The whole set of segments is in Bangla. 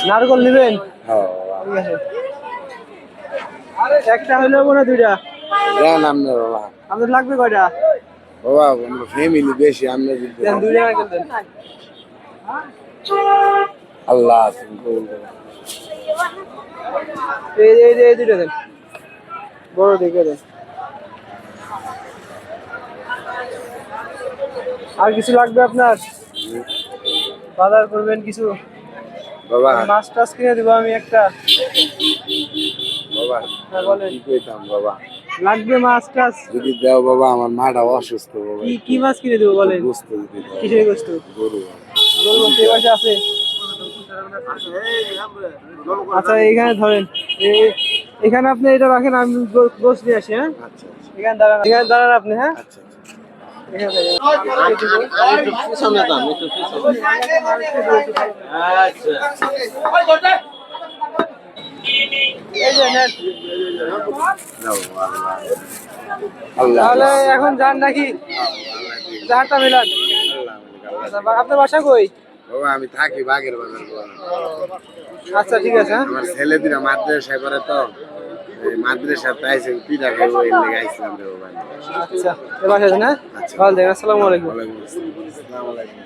নারকল নেবেন? হ্যাঁ ঠিক আছে। একটা হইলো না দুইটা? দেন আপনি বাবা। আপনার লাগবে কয়টা? বাবা আমরা ফ্যামিলি বেশি আপনি দিতে দেন দুইটা নারকেল দেন। আল্লাহ তুমি কবুল করো। এই দুইটা দেন, বড় দেখে দেন। আর কিছু লাগবে আপনার? বাজার করবেন কিছু? বাবা মাছ টাছ কিনে দেবো আমি একটা। বাবা হ্যাঁ বলেন। কি কইতাম বাবা, লাগবে মাছ টাছ? যদি দাও বাবা আমার মাটা অসুস্থ বাবা, কি মাছ কিনে দেবো বলেন? গোস্ত যদি দাও। কিসের গোস্ত? গরু। গরু গোস্ত এই পাশে আছে। আচ্ছা এইখানে ধরেন, এখানে আপনি এটা রাখেন, আমি গোস্ত নিয়ে আসি। হ্যাঁ আচ্ছা আচ্ছা এখানে দাঁড়ান, এখানে দাঁড়ান আপনি। হ্যাঁ আচ্ছা আচ্ছা। এখানে দাঁড়ান। পিছনে দাম একটু পিছনে। আচ্ছা এই যে নেন। দাও বাবা, আল্লাহ তাহলে আল্লাহ এখন যান নাকি? চারটা মিলান। আপনার বাসা কই? বাবা আমি থাকি বাগের বাজার বাবা। আচ্ছা ঠিক আছে। হ্যাঁ আমার ছেলে দিনা মাদ্রাসায় পড়ে তো, এই মাদ্রাসায় তাইছে পিঠা খাইবো এর লেগে আইছিলাম রে বাবা। আচ্ছা এ বাসা আছে না? আচ্ছা ভালো থাকেন, আসসালামু আলাইকুম। ওয়ালাইকুম আসসালাম। আসসালামু আলাইকুম।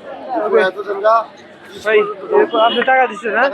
ভাই আপনি টাকা দিচ্ছেন? হ্যাঁ